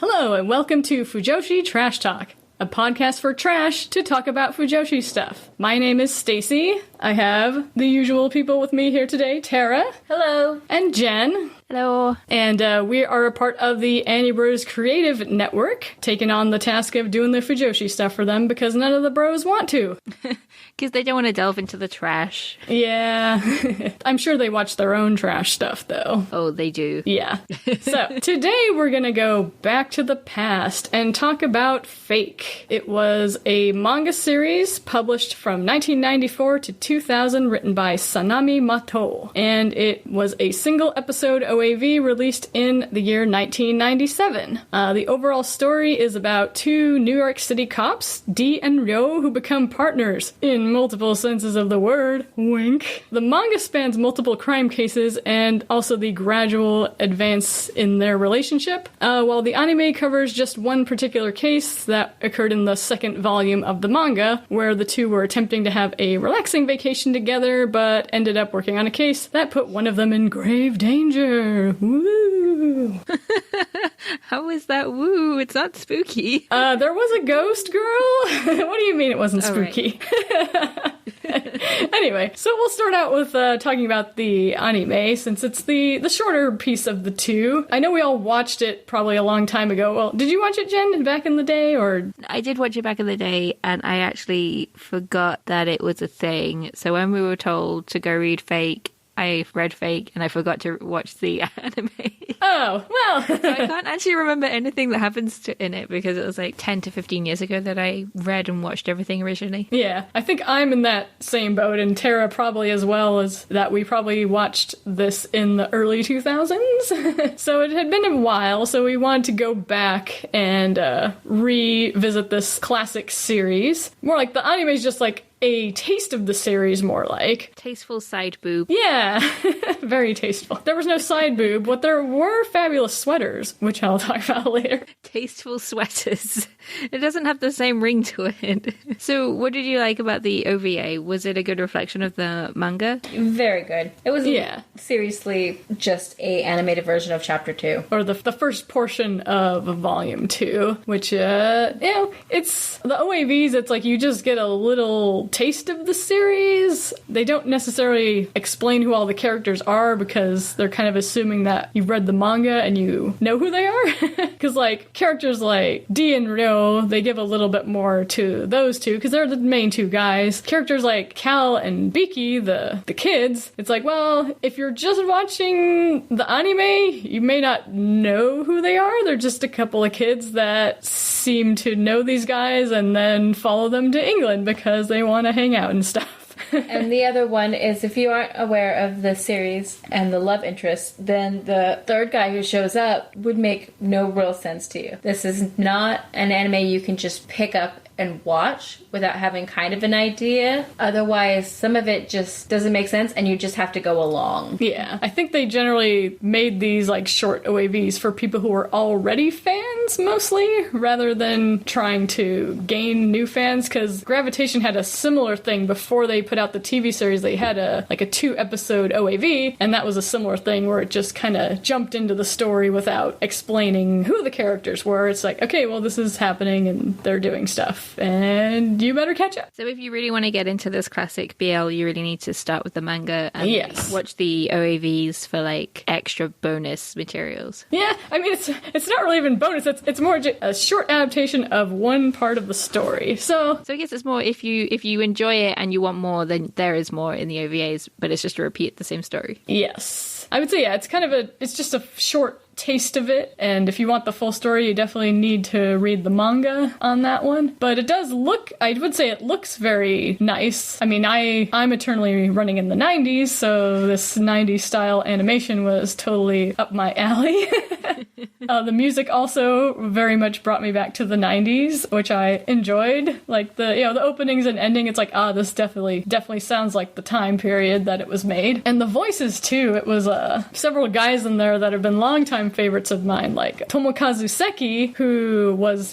Hello, and welcome to Fujoshi Trash Talk, a podcast for trash to talk about Fujoshi stuff. My name is Stacy. I have the usual people with me here today, Tara. Hello. And Jen. Hello. And we are a part of the Annie Bros Creative Network, taking on the task of doing the Fujoshi stuff for them because none of the bros want to. Because they don't want to delve into the trash. Yeah. I'm sure they watch their own trash stuff, though. Oh, they do. Yeah. So, today we're gonna go back to the past and talk about Fake. It was a manga series published from 1994 to 2000, written by Sanami Mato. And it was a single episode OAV released in the year 1997. The overall story is about two New York City cops, D and Ryo, who become partners in multiple senses of the word. Wink. The manga spans multiple crime cases and also the gradual advance in their relationship, while the anime covers just one particular case that occurred in the second volume of the manga, where the two were attempting to have a relaxing vacation together, but ended up working on a case that put one of them in grave danger. Woo! How is that woo? It's not spooky. There was a ghost girl? What do you mean it wasn't spooky? Right. Anyway, so we'll start out with talking about the anime, since it's the shorter piece of the two. I know we all watched it probably a long time ago. Well, did you watch it, Jen, back in the day, or...? I did watch it back in the day, and I actually forgot that it was a thing. So when we were told to go read Fake, I read Fake, and I forgot to watch the anime. Oh, well. So I can't actually remember anything that happens in it, because it was like 10 to 15 years ago that I read and watched everything originally. Yeah, I think I'm in that same boat, and Tara probably as well, as that we probably watched this in the early 2000s. So it had been a while, so we wanted to go back and revisit this classic series. More like the anime is just like a taste of the series, more like. Tasteful side boob. Yeah, very tasteful. There was no side boob, but there were fabulous sweaters, which I'll talk about later. Tasteful sweaters. It doesn't have the same ring to it. So what did you like about the OVA? Was it a good reflection of the manga? Very good. It was seriously just a animated version of Chapter 2. Or the first portion of Volume 2, which, it's the OAVs, it's like you just get a little taste of the series. They don't necessarily explain who all the characters are because they're kind of assuming that you've read the manga and you know who they are. Because, like, characters like D and Ryo, they give a little bit more to those two because they're the main two guys. Characters like Cal and Biki, the kids, it's like, well, if you're just watching the anime, you may not know who they are. They're just a couple of kids that seem to know these guys and then follow them to England because they want to hang out and stuff. And the other one is, if you aren't aware of the series and the love interest, then the third guy who shows up would make no real sense to you. This is not an anime you can just pick up and watch without having kind of an idea. Otherwise, some of it just doesn't make sense and you just have to go along. Yeah, I think they generally made these like short OAVs for people who are already fans mostly, rather than trying to gain new fans, because Gravitation had a similar thing before they put out the TV series. They had a 2-episode OAV, and that was a similar thing where it just kind of jumped into the story without explaining who the characters were. It's like, okay, well, this is happening and they're doing stuff, and you better catch up. So if you really want to get into this classic BL, you really need to start with the manga and watch the OAVs for like extra bonus materials. Yeah, I mean, it's not really even bonus. It's more a short adaptation of one part of the story. So I guess it's more if you enjoy it and you want more, then there is more in the OVAs, but it's just to repeat the same story. Yes, I would say it's kind of it's just a short taste of it, and if you want the full story, you definitely need to read the manga on that one. But it does look, I would say it looks very nice. I mean, I'm eternally running in the 90s, so this 90s style animation was totally up my alley. The music also very much brought me back to the 90s, which I enjoyed. Like the openings and ending, it's like, this definitely sounds like the time period that it was made. And the voices too, it was several guys in there that have been longtime favorites of mine, like Tomokazu Seki,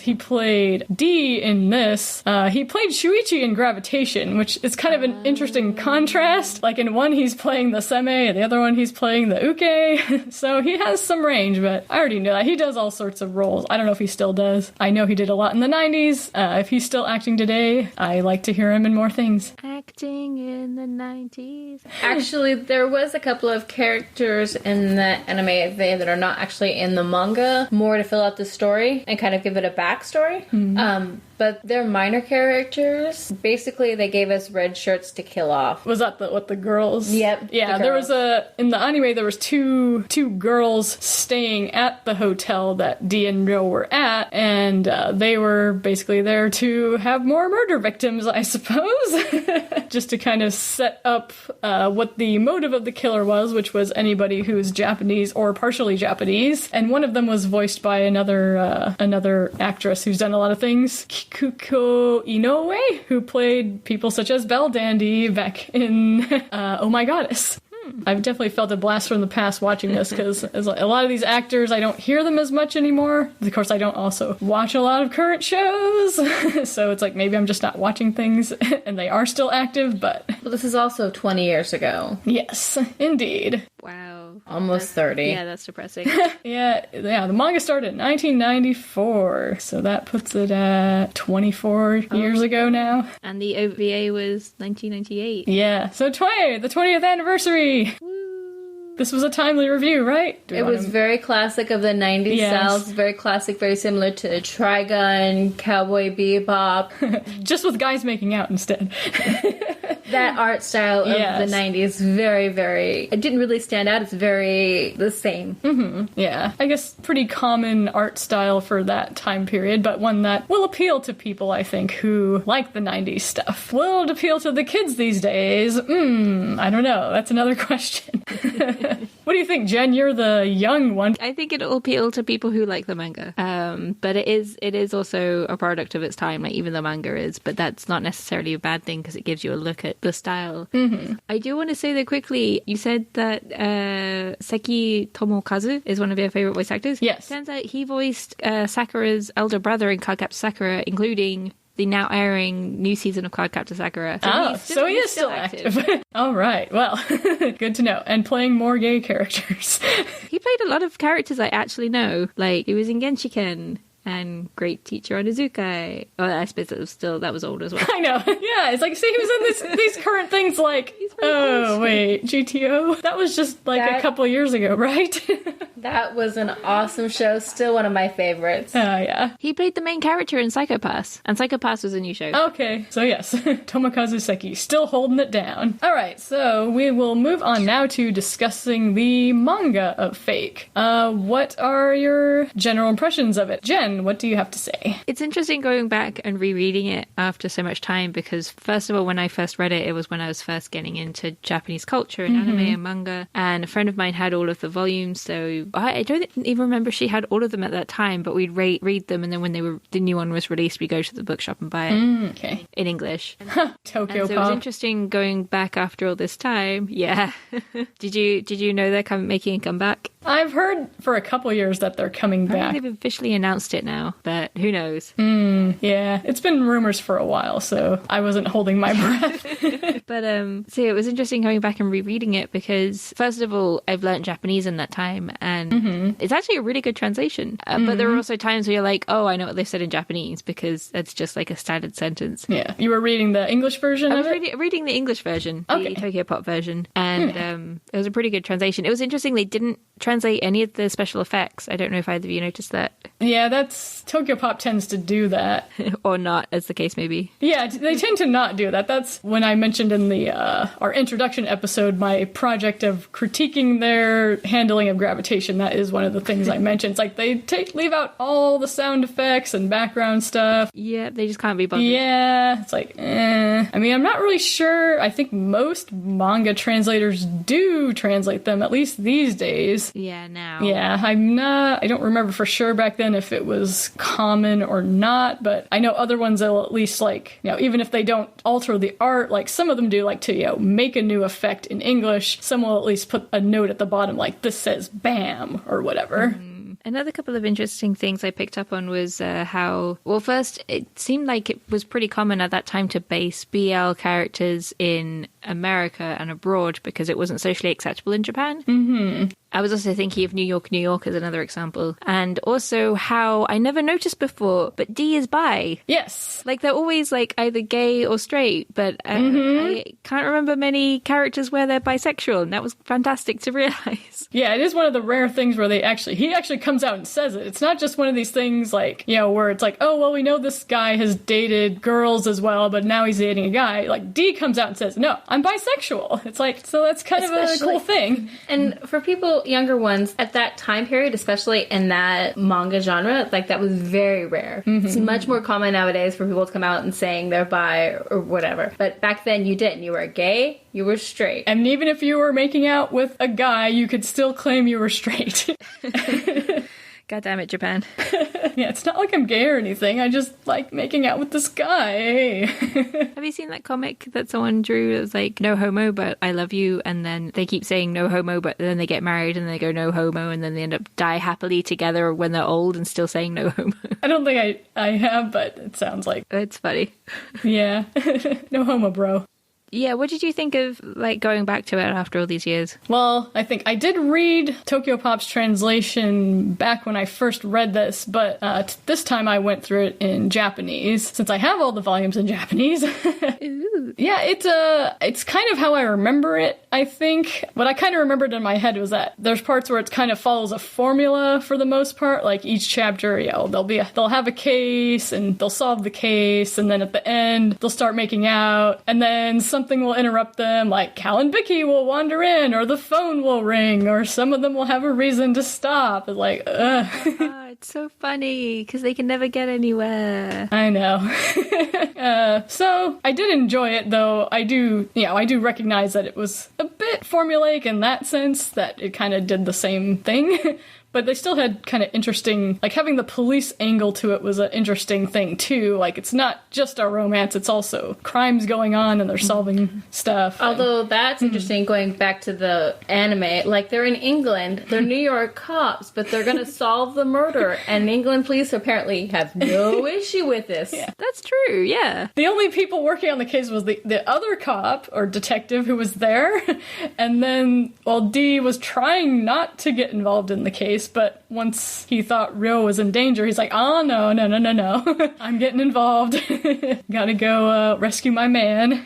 he played D in this. He played Shuichi in Gravitation, which is kind of an interesting contrast. Like in one he's playing the seme, and the other one he's playing the uke. So he has some range, but I already know that. He does all sorts of roles. I don't know if he still does. I know he did a lot in the 90s. If he's still acting today, I like to hear him in more things. Acting in the 90s. Actually, there was a couple of characters in the anime that are not actually in the manga, more to fill out the story and kind of give it a backstory. But they're minor characters. Basically, they gave us red shirts to kill off. Was that what the girls? Yep. Yeah, there was in the anime there was two girls staying at the hotel that D and Ryo were at, and they were basically there to have more murder victims, I suppose. Just to kind of set up what the motive of the killer was, which was anybody who's Japanese or partially Japanese. And one of them was voiced by another actress who's done a lot of things. Kikuko Inoue, who played people such as Belle Dandy back in Oh My Goddess. I've definitely felt a blast from the past watching this, because a lot of these actors, I don't hear them as much anymore. Of course, I don't also watch a lot of current shows, so it's like maybe I'm just not watching things, and they are still active, but... Well, this is also 20 years ago. Yes, indeed. Wow. Almost 30. Yeah, that's depressing. Yeah, the manga started in 1994, so that puts it at 24 years ago now. And the OVA was 1998. Yeah, so the 20th anniversary! This was a timely review, right? It was very classic of the 90s styles. Very classic, very similar to Trigun, Cowboy Bebop. Just with guys making out instead. That art style of the 90s, very, very... It didn't really stand out. It's very the same. Mm-hmm. Yeah. I guess pretty common art style for that time period, but one that will appeal to people, I think, who like the 90s stuff. Will it appeal to the kids these days? I don't know. That's another question. What do you think, Jen? You're the young one. I think it'll appeal to people who like the manga. But it is also a product of its time, like even the manga is, but that's not necessarily a bad thing because it gives you a look at the style. Mm-hmm. I do want to say that quickly, you said that Seki Tomokazu is one of your favorite voice actors. Yes. Turns out he voiced Sakura's elder brother in Cardcaptor Sakura, including the now airing new season of Cardcaptor Sakura. So he is still active. All right. Well, good to know. And playing more gay characters. He played a lot of characters I actually know. Like, he was in Genshiken and Great Teacher Onizukai. Oh, I suppose that was old as well. I know. Yeah, it's like, see, he was in these current things like, wait, GTO? That was just like a couple years ago, right? That was an awesome show. Still one of my favorites. Oh, yeah. He played the main character in Psycho Pass, and Psycho Pass was a new show. Okay, so yes, Tomokazu Seki, still holding it down. Alright, so we will move on now to discussing the manga of Fake. What are your general impressions of it? Jen, what do you have to say? It's interesting going back and rereading it after so much time, because first of all, when I first read it, it was when I was first getting into Japanese culture and anime and manga, and a friend of mine had all of the volumes, so I don't even remember she had all of them at that time, but we'd read them, and then when the new one was released, we'd go to the bookshop and buy it okay. in English. Tokyo and so Pop. It was interesting going back after all this time. Yeah. Did you know they're making a comeback? I've heard for a couple years that they're coming back. They've officially announced it now, but who knows? Yeah, it's been rumors for a while, so I wasn't holding my breath. But so it was interesting going back and rereading it, because first of all, I've learnt Japanese in that time, and it's actually a really good translation. But there are also times where you're like, oh, I know what they said in Japanese, because it's just like a standard sentence. Yeah, you were reading the English version of it? I was reading the English version, the Tokyo Pop version, and it was a pretty good translation. It was interesting, they didn't translate any of the special effects. I don't know if either of you noticed that. Yeah, that's... Tokyo Pop tends to do that. Or not, as the case may be. Yeah, they tend to not do that. That's when I mentioned in the our introduction episode my project of critiquing their handling of gravitation. That is one of the things I mentioned. It's like they leave out all the sound effects and background stuff. Yeah, they just can't be bothered. Yeah, it's like, I mean, I'm not really sure. I think most manga translators do translate them, at least these days. Yeah, now. Yeah, I don't remember for sure back then if it was common or not, but I know other ones will at least, like, even if they don't alter the art, like some of them do, like to, make a new effect in English, some will at least put a note at the bottom like, this says BAM or whatever. Another couple of interesting things I picked up on was how, well, first, it seemed like it was pretty common at that time to base BL characters in America and abroad because it wasn't socially acceptable in Japan. Mm-hmm. I was also thinking of New York as another example. And also how I never noticed before, but D is bi. Yes. Like, they're always, like, either gay or straight, but I can't remember many characters where they're bisexual, and that was fantastic to realize. Yeah, it is one of the rare things where he actually comes out and says it. It's not just one of these things, like, you know, where it's like, oh, well, we know this guy has dated girls as well, but now he's dating a guy. Like, D comes out and says, no, I'm bisexual. It's like, so that's kind of a cool thing. And for people, younger ones, at that time period, especially in that manga genre, like, that was very rare. Mm-hmm. It's much more common nowadays for people to come out and saying they're bi or whatever. But back then, you didn't. You were gay, you were straight. And even if you were making out with a guy, you could still claim you were straight. God damn it, Japan. Yeah, it's not like I'm gay or anything. I just like making out with this guy. Have you seen that comic that someone drew? It was like, no homo, but I love you. And then they keep saying no homo, but then they get married and they go no homo. And then they end up die happily together when they're old and still saying no homo. I don't think I have, but it sounds like... It's funny. Yeah. No homo, bro. Yeah, what did you think of, like, going back to it after all these years? Well, I think I did read Tokyo Pop's translation back when I first read this, but this time I went through it in Japanese, since I have all the volumes in Japanese. Ooh. Yeah, it's kind of how I remember it, I think. What I kind of remembered in my head was that there's parts where it kind of follows a formula for the most part. Like, each chapter, you know, they'll have a case, and they'll solve the case, and then at the end, they'll start making out, and then something will interrupt them, like Cal and Vicky will wander in, or the phone will ring, or some of them will have a reason to stop. It's like, ugh. Oh, it's so funny, because they can never get anywhere. I know. So, I did enjoy it, though I do recognize that it was a bit formulaic in that sense, that it kind of did the same thing. But they still had kind of interesting, like, having the police angle to it was an interesting thing, too. Like, it's not just a romance, it's also crimes going on and they're solving stuff. Although that's interesting, going back to the anime. Like, they're in England, they're New York cops, but they're gonna solve the murder. And England police apparently have no issue with this. Yeah. That's true, yeah. The only people working on the case was the other cop, or detective, who was there. And then, well, D was trying not to get involved in the case, but once he thought Ryo was in danger, he's like, oh, no. I'm getting involved. Gotta go rescue my man.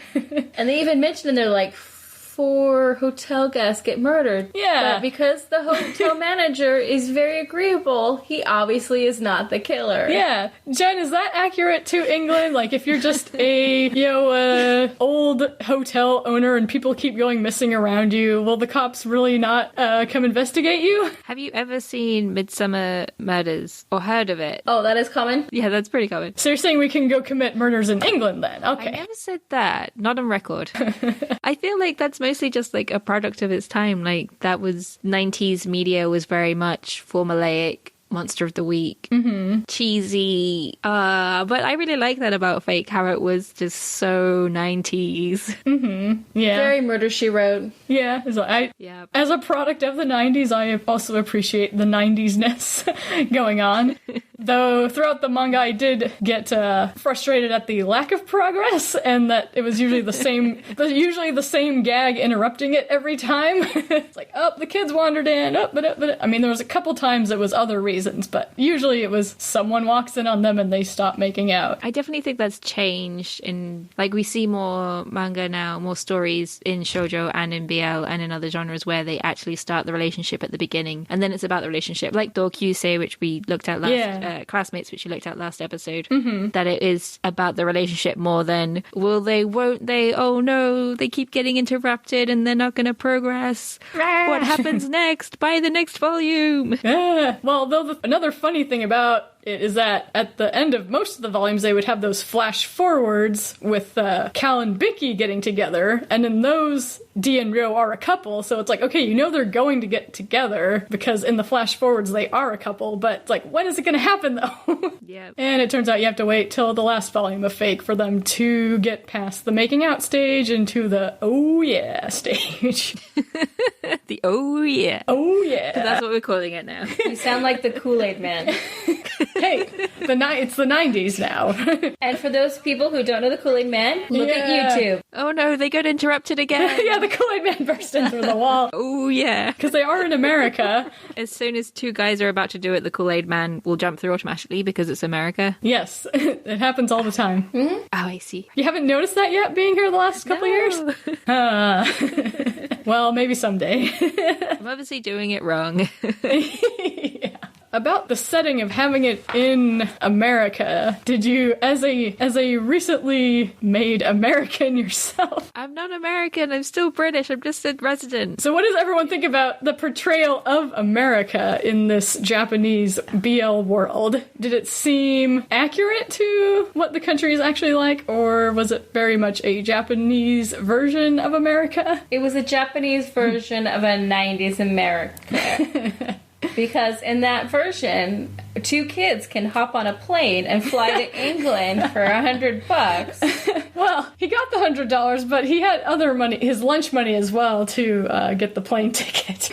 And they even mentioned in there, like, 4 hotel guests get murdered. Yeah. But because the hotel manager is very agreeable, he obviously is not the killer. Yeah. Jen, is that accurate to England? Like, if you're just a, old hotel owner and people keep going missing around you, will the cops really not come investigate you? Have you ever seen Midsummer Murders or heard of it? Oh, that is common? Yeah, that's pretty common. So you're saying we can go commit murders in England then? Okay. I never said that. Not on record. I feel like that's mostly just like a product of its time. Like, that was 90s media was very much formulaic. Monster of the Week, cheesy, but I really like that about Fake, how it was just so 90s. Yeah. Very Murder, She Wrote. Yeah. As a product of the 90s, I also appreciate the 90s-ness going on. Though throughout the manga, I did get frustrated at the lack of progress, and that it was usually the same gag interrupting it every time. It's like, oh, the kids wandered in. Oh, but I mean, there was a couple times it was other reasons, but usually it was someone walks in on them and they stop making out. I definitely think that's changed in, like, we see more manga now, more stories in shoujo and in BL and in other genres where they actually start the relationship at the beginning, and then it's about the relationship, like Dokyusei, which we looked at last, Classmates, which we looked at last episode, that it is about the relationship more than will they, won't they, oh no, they keep getting interrupted and they're not going to progress. What happens next? Buy the next volume. Well, though another funny thing about it is that at the end of most of the volumes, they would have those flash forwards with Cal and Bicky getting together, and in those, Dee and Ryo are a couple, so it's like, okay, you know they're going to get together, because in the flash forwards they are a couple, but it's like, when is it going to happen, though? Yeah. And it turns out you have to wait till the last volume of Fake for them to get past the making out stage into the oh yeah stage. The oh yeah. Oh yeah. That's what we're calling it now. You sound like the Kool-Aid Man. Hey, it's the 90s now. And for those people who don't know the Kool-Aid Man, look Yeah. at YouTube. Oh no, they got interrupted again. Yeah, the Kool-Aid Man burst in through the wall. Oh yeah. Because they are in America. As soon as two guys are about to do it, the Kool-Aid Man will jump through automatically because it's America. Yes, it happens all the time. Oh, I see. You haven't noticed that yet, being here the last couple of years? Well, maybe someday. I'm obviously doing it wrong. Yeah. About the setting of having it in America, did you, as a recently made American yourself, I'm not American, I'm still British, I'm just a resident. so what does everyone think about the portrayal of America in this Japanese BL world? Did it seem accurate to what the country is actually like, or was it very much a Japanese version of America? It was a Japanese version of a 90s America. Because in that version, two kids can hop on a plane and fly to England for $100. Well, he got the $100, but he had other money, his lunch money as well, to get the plane ticket.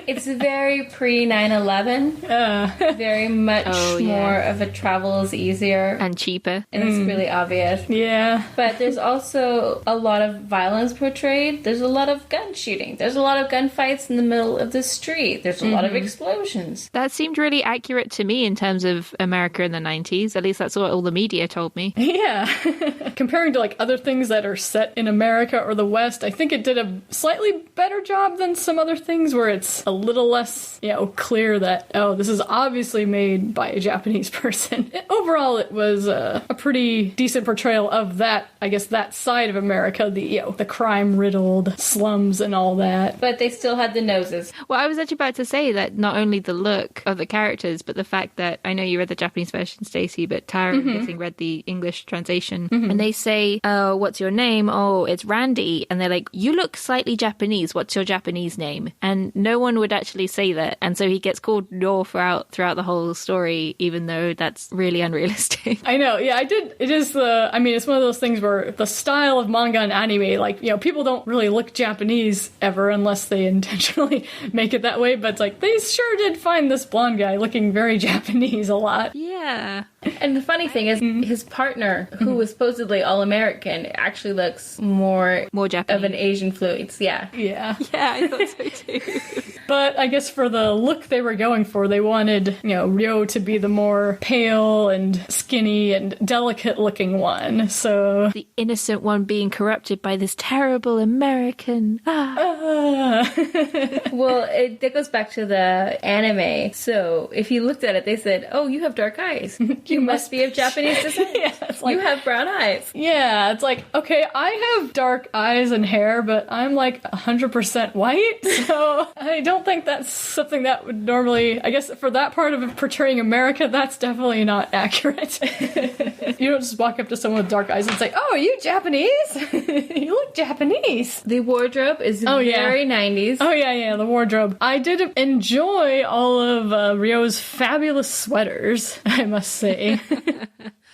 It's very pre 9/11. Very much more of a travel is easier. And cheaper. And it's really obvious. Yeah. But there's also a lot of violence portrayed. There's a lot of gun shooting. There's a lot of gunfights in the middle of the street. There's a lot of explosions. That seemed really accurate to me in terms of America in the 90s. At least that's what all the media told me. Yeah. Comparing to like other things that are set in America or the West, I think it did a slightly better job than some other things where it's a little less, clear that, oh, this is obviously made by a Japanese person. Overall, it was a pretty decent portrayal of that, I guess, that side of America, the crime-riddled slums and all that. But they still had the noses. Well, I was actually about to say that not only the look of the characters, but the fact that, I know you read the Japanese version, Stacey, but Tara, I'm guessing, read the English translation. And they say, oh, what's your name? Oh, it's Randy. And they're like, you look slightly Japanese. What's your Japanese name? And no one would actually say that. And so he gets called Yor throughout the whole story, even though that's really unrealistic. I know, yeah, I did. It is it's one of those things where the style of manga and anime, like, people don't really look Japanese ever unless they intentionally make it that way, but it's like, they sure did find this blonde guy looking very Japanese a lot. Yeah. And the funny thing is, his partner, who was supposedly all-American, actually looks more Japanese. of an Asian influence, yeah. Yeah. Yeah, I thought so too. But I guess for the look they were going for, they wanted, Ryo to be the more pale and skinny and delicate-looking one, so... The innocent one being corrupted by this terrible American. Well, that goes back to the anime. So, if you looked at it, they said, oh, you have dark eyes. You must be of Japanese descent. Yeah, it's like, you have brown eyes. Yeah, it's like, okay, I have dark eyes and hair, but I'm like 100% white, so I don't think that's something that would normally, I guess for that part of portraying America, that's definitely not accurate. You don't just walk up to someone with dark eyes and say, oh, are you Japanese? You look Japanese. The wardrobe is very 90s. Oh, yeah, the wardrobe. I did enjoy all of Ryo's fabulous sweaters, I must say.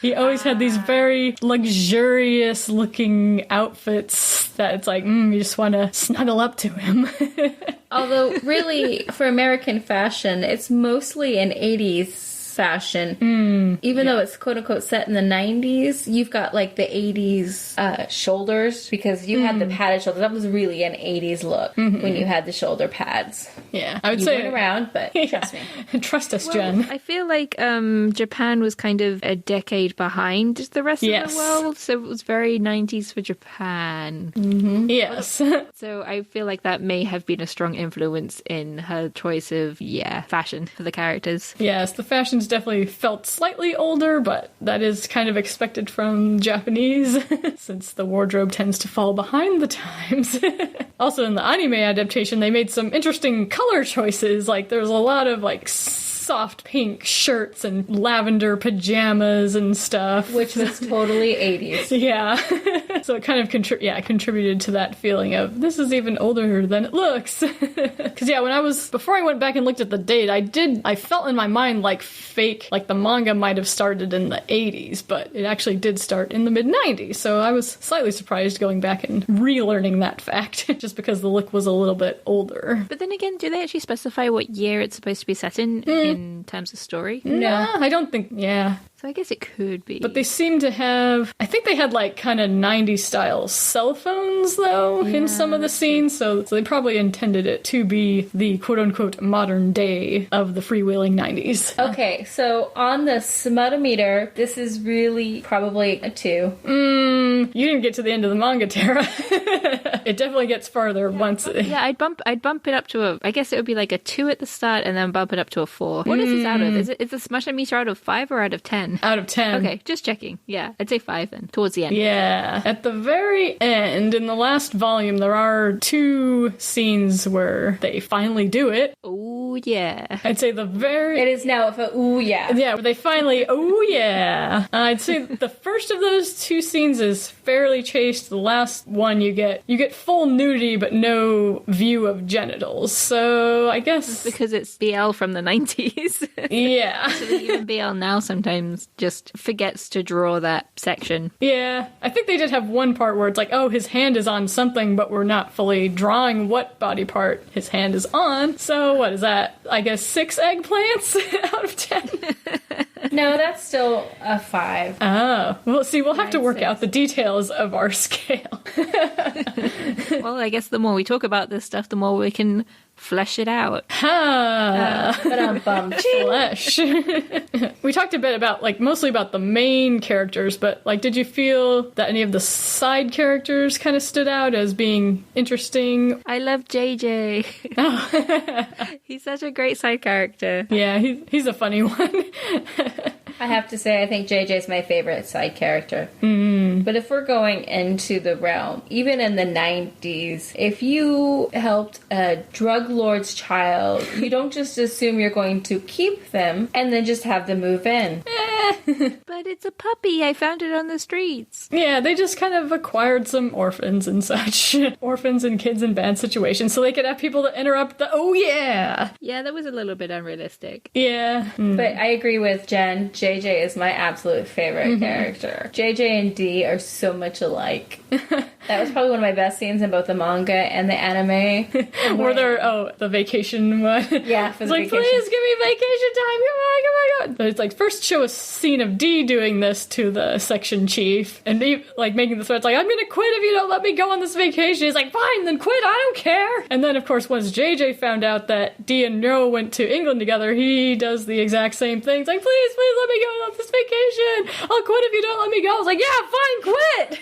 He always had these very luxurious looking outfits that it's like, you just want to snuggle up to him. Although, really, for American fashion, it's mostly an 80s fashion. Even though it's quote-unquote set in the 90s, you've got like the 80s shoulders, because you had the padded shoulders. That was really an 80s look when you had the shoulder pads. Yeah, I would you say... went around, but trust me. Trust us, Jen. I feel like Japan was kind of a decade behind the rest of the world, so it was very 90s for Japan. Yes. So I feel like that may have been a strong influence in her choice of, fashion for the characters. Yes, the fashions definitely felt slightly older, but that is kind of expected from Japanese, since the wardrobe tends to fall behind the times. Also, in the anime adaptation, they made some interesting color choices. Like, there's a lot of, like, soft pink shirts and lavender pajamas and stuff. Which was totally 80s. Yeah. So it kind of contributed to that feeling of, this is even older than it looks. Because, before I went back and looked at the date, I felt in my mind like Fake, like the manga might have started in the 80s, but it actually did start in the mid-90s. So I was slightly surprised going back and relearning that fact, just because the look was a little bit older. But then again, do they actually specify what year it's supposed to be set in terms of story? No, I don't think, So I guess it could be. But they seem to have, I think they had like kind of 90s style cell phones though in some of the scenes, so they probably intended it to be the quote unquote modern day of the freewheeling 90s. Okay, so on the smutometer, this is really probably a 2. You didn't get to the end of the manga, Tara. It definitely gets farther once. Yeah, I'd bump it up to I guess it would be like a 2 at the start and then bump it up to a 4. What is this out of? Is the smutometer out of 5 or out of 10? Out of 10. Okay, just checking. Yeah, I'd say 5 then, towards the end. Yeah. At the very end, in the last volume, there are 2 scenes where they finally do it. Oh, yeah. I'd say It is now a ooh, yeah. Yeah, where they finally, oh yeah. I'd say the first of those 2 scenes is fairly chaste. The last one you get full nudity but no view of genitals. So I guess... Because it's BL from the 90s. Yeah. So that even BL now sometimes just forgets to draw that section. Yeah. I think they did have one part where it's like, oh, his hand is on something, but we're not fully drawing what body part his hand is on. So what is that? I guess 6 eggplants out of 10? No, that's still a 5. Oh. Well, see, we'll have to work out the details of our scale. Well, I guess the more we talk about this stuff, the more we can flesh it out. But I'm bummed. Flesh. We talked a bit about, mostly about the main characters, but, did you feel that any of the side characters kind of stood out as being interesting? I love JJ. Oh. He's such a great side character. Yeah, he's a funny one. I have to say, I think JJ's my favorite side character. But if we're going into the realm, even in the 90s, if you helped a drug lord's child, you don't just assume you're going to keep them and then just have them move in. But it's a puppy. I found it on the streets. Yeah, they just kind of acquired some orphans and such. Orphans and kids in bad situations, so they could have people to interrupt the, oh yeah! Yeah, that was a little bit unrealistic. Yeah. But I agree with Jen. JJ is my absolute favorite character. JJ and D are so much alike. That was probably one of my best scenes in both the manga and the anime. Were there, the vacation one? Yeah, for it's the like, vacation. please give me vacation time, come on. But it's like, first show a scene of D doing this to the section chief, and D, making the threats, I'm gonna quit if you don't let me go on this vacation. He's like, fine, then quit, I don't care. And then, of course, once JJ found out that D and Ro went to England together, he does the exact same thing. It's like, please let me go on this vacation. I'll quit if you don't let me go. I was like, yeah, fine, quit.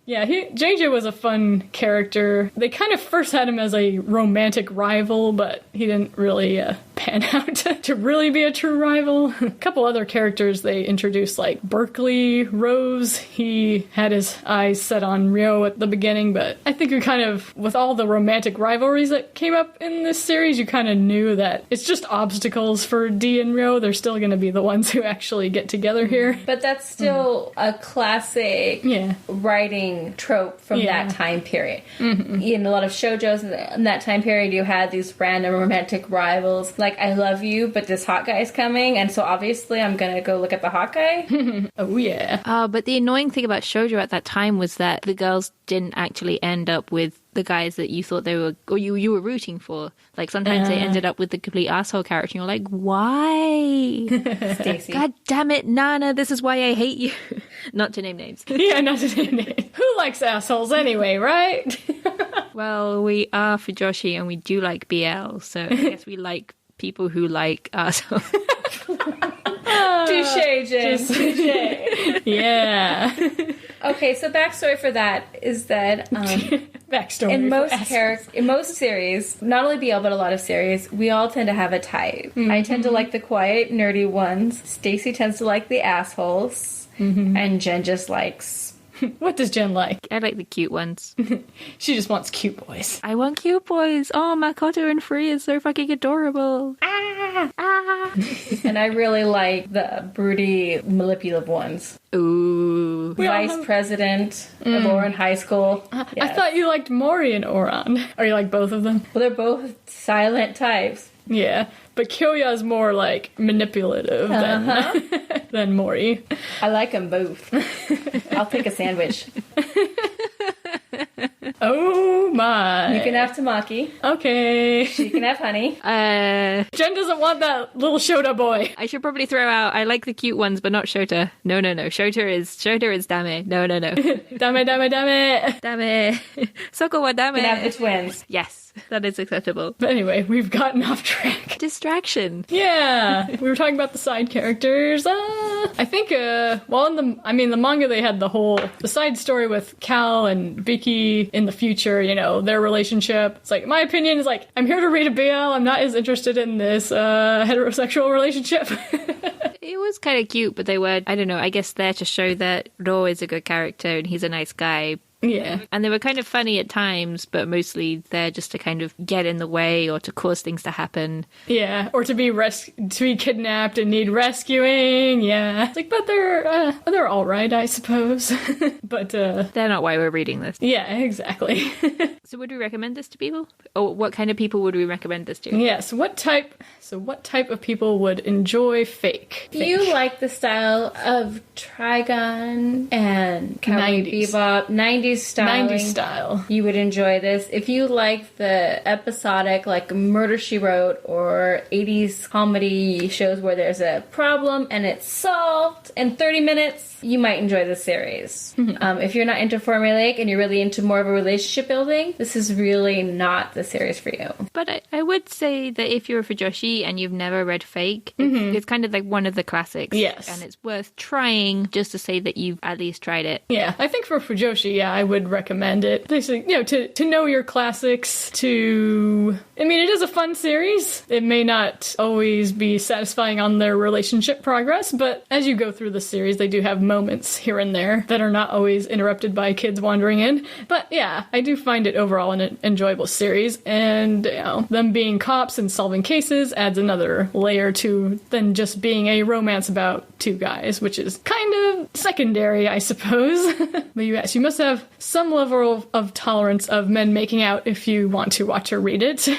Yeah, JJ was a fun character. They kind of first had him as a romantic rival, but he didn't really pan out to really be a true rival. A couple other characters they introduced, like Berkeley Rose. He had his eyes set on Ryo at the beginning, but I think you kind of, with all the romantic rivalries that came up in this series, you kind of knew that it's just obstacles for D and Ryo. They're still going to be the ones who actually get together here. But that's still a classic writing trope from that time period. In a lot of shoujos in that time period, you had these random romantic rivals. Like, I love you, but this hot guy is coming, and so obviously I'm gonna go look at the hot guy. Oh, yeah. But the annoying thing about shoujo at that time was that the girls didn't actually end up with the guys that you thought they were, or you were rooting for. Like, sometimes they ended up with the complete asshole character, and you're like, why? Stacey. God damn it, Nana, this is why I hate you. Not to name names. Yeah, not to name names. Who likes assholes anyway, right? Well, we are Fujoshi, and we do like BL, so I guess we like people who like assholes. Touché, Jen. Touché. Yeah. Okay, so backstory for that is that Backstory in most series, not only BL but a lot of series, we all tend to have a type. I tend to like the quiet, nerdy ones. Stacey tends to like the assholes, and Jen just likes What does Jen like? I like the cute ones. She just wants cute boys. I want cute boys. Oh, Makoto and Free is so fucking adorable. And I really like the broody, manipulative ones. Ooh. Vice president of Oran High School. I Yes. thought you liked Mori and Oran. Are you like both of them? Well, they're both silent types. Yeah, but Kyoya is more like manipulative than Mori. I like them both. I'll take a sandwich. Oh my. You can have tamaki. Okay. You can have honey. Jen doesn't want that little Shota boy. I should probably throw out, I like the cute ones, but not Shota. No. Shota is dame. No. Dame. Dame. Soko wa dame. You can have the twins. Yes, that is acceptable. But anyway, we've gotten off track. Distraction. Yeah, we were talking about the side characters. I think, well, in the manga they had the side story with Cal and Vicky in the future, you know, their relationship. It's like, my opinion is like, I'm here to read a BL, I'm not as interested in this heterosexual relationship. It was kind of cute, but they were, I don't know, I guess there to show that Ro is a good character and he's a nice guy. Yeah. And they were kind of funny at times, but mostly there just to kind of get in the way or to cause things to happen. Yeah, or to be kidnapped and need rescuing. Yeah. It's like, but they're all right, I suppose. But they're not why we're reading this. Yeah, exactly. So would we recommend this to people? Or what kind of people would we recommend this to? Yeah, so what type of people would enjoy Fake? Do you like the style of Trigun and Cowboy 90s. Bebop, 90s styling? 90s style. You would enjoy this. If you like the episodic, like Murder, She Wrote, or 80s comedy shows where there's a problem and it's solved in 30 minutes, you might enjoy this series. If you're not into formulaic and you're really into more of a relationship building, this is really not the series for you. But I would say that if you're a Fujoshi and you've never read Fake, it's kind of like one of the classics. Yes. And it's worth trying just to say that you've at least tried it. Yeah, I think for Fujoshi, yeah, I would recommend it. Basically, you know, to know your classics, I mean, it is a fun series. It may not always be satisfying on their relationship progress, but as you go through the series, they do have moments here and there that are not always interrupted by kids wandering in. But yeah, I do find it overall an enjoyable series, and you know, them being cops and solving cases adds another layer to than just being a romance about two guys, which is kind of secondary, I suppose. But yes, you must have some level of tolerance of men making out if you want to watch or read it.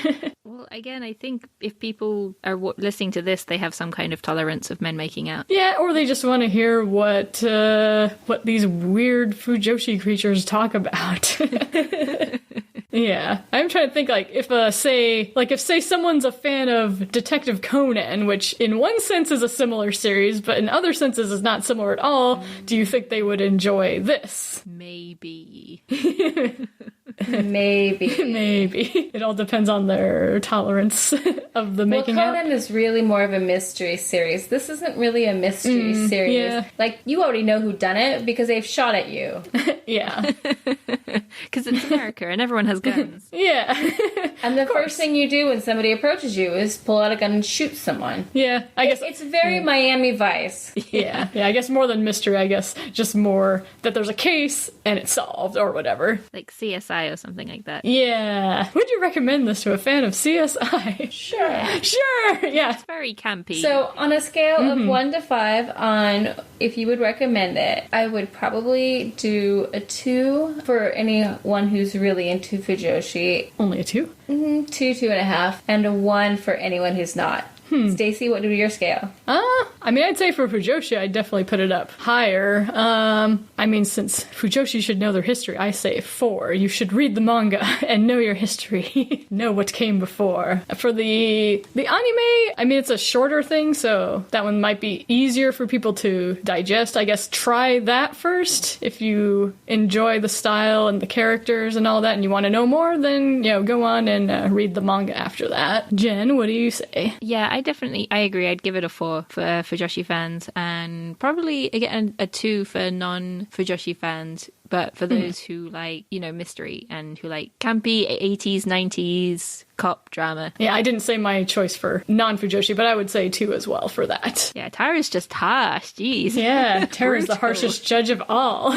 Well, again, I think if people are listening to this, they have some kind of tolerance of men making out. Yeah, or they just want to hear what these weird Fujoshi creatures talk about. Yeah, I'm trying to think, like, if say someone's a fan of Detective Conan, which in one sense is a similar series, but in other senses is not similar at all, do you think they would enjoy this? Maybe. Maybe. It all depends on their tolerance of the making out. Conan is really more of a mystery series. This isn't really a mystery series. yeah. Like, you already know who done it because they've shot at you. Yeah. Because it's America and everyone has guns. Yeah. And the first thing you do when somebody approaches you is pull out a gun and shoot someone. Yeah, I guess It's very Miami Vice. Yeah, I guess more than mystery, I guess just more that there's a case and it's solved or whatever. Like CSI or something like that. Yeah. Would you recommend this to a fan of CSI? Sure, yeah. It's very campy. So, on a scale of 1 to 5 on if you would recommend it, I would probably do a 2 for anyone who's really into Fujoshi. Only a 2? 2, 2.5, and a 1 for anyone who's not. Stacy, what would be your scale? I mean, I'd say for Fujoshi, I'd definitely put it up higher. I mean, since Fujoshi should know their history, I say 4. You should read the manga and know your history. Know what came before. For the anime, I mean, it's a shorter thing, so that one might be easier for people to digest. I guess try that first. If you enjoy the style and the characters and all that and you want to know more, then, you know, go on and read the manga after that. Jen, what do you say? Yeah, I agree. I'd give it a 4 for Fujoshi fans, and probably again a 2 for non-Fujoshi fans. But for those who like, mystery and who like campy 80s, 90s cop drama. Yeah, I didn't say my choice for non-Fujoshi, but I would say 2 as well for that. Yeah, Tara's just harsh. Jeez. Yeah, Tara's the harshest judge of all.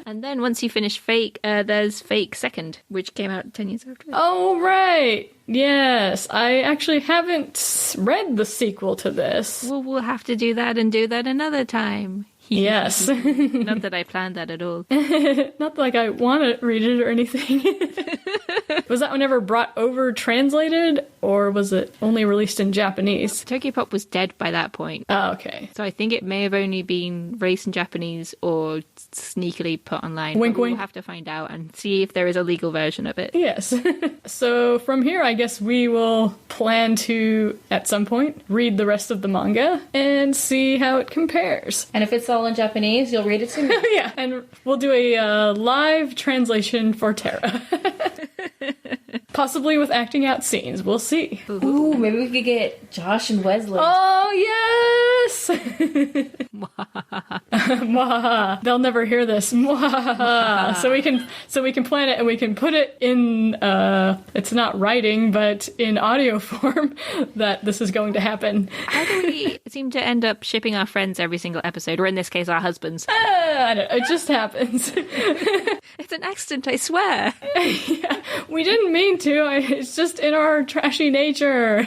And then once you finish Fake, there's Fake Second, which came out 10 years after. Oh, right. Yes, I actually haven't read the sequel to this. Well, we'll have to do that and do that another time. Yes. Not that I planned that at all. Not like I want to read it or anything. Was that one ever brought over translated, or was it only released in Japanese? Tokyopop was dead by that point. Oh, okay. So I think it may have only been released in Japanese or sneakily put online. Wink, we'll wink. have to find out and see if there is a legal version of it. Yes. So from here, I guess we will plan to, at some point, read the rest of the manga and see how it compares. And if it's all in Japanese, you'll read it to me. Yeah, and we'll do a live translation for Tara. Possibly with acting out scenes. We'll see. Ooh, maybe we could get Josh and Wesley. Oh, yes! Mwahaha. They'll never hear this. Mwahaha. So we can plan it and we can put it in, it's not writing, but in audio form that this is going to happen. How do we seem to end up shipping our friends every single episode, or in this case, our husbands? I don't know. It just happens. It's an accident, I swear. Yeah, we didn't mean to. It's just in our trashy nature.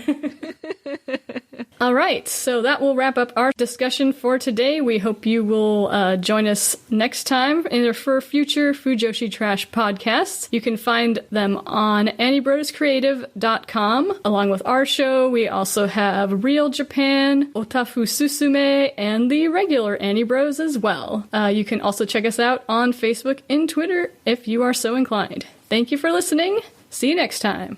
All right, so that will wrap up our discussion for today. We hope you will join us next time either for future Fujoshi Trash podcasts. You can find them on AnnieBrodesCreative.com. Along with our show, we also have Real Japan, Otafu Susume, and the regular Annie Bros as well. You can also check us out on Facebook and Twitter if you are so inclined. Thank you for listening. See you next time.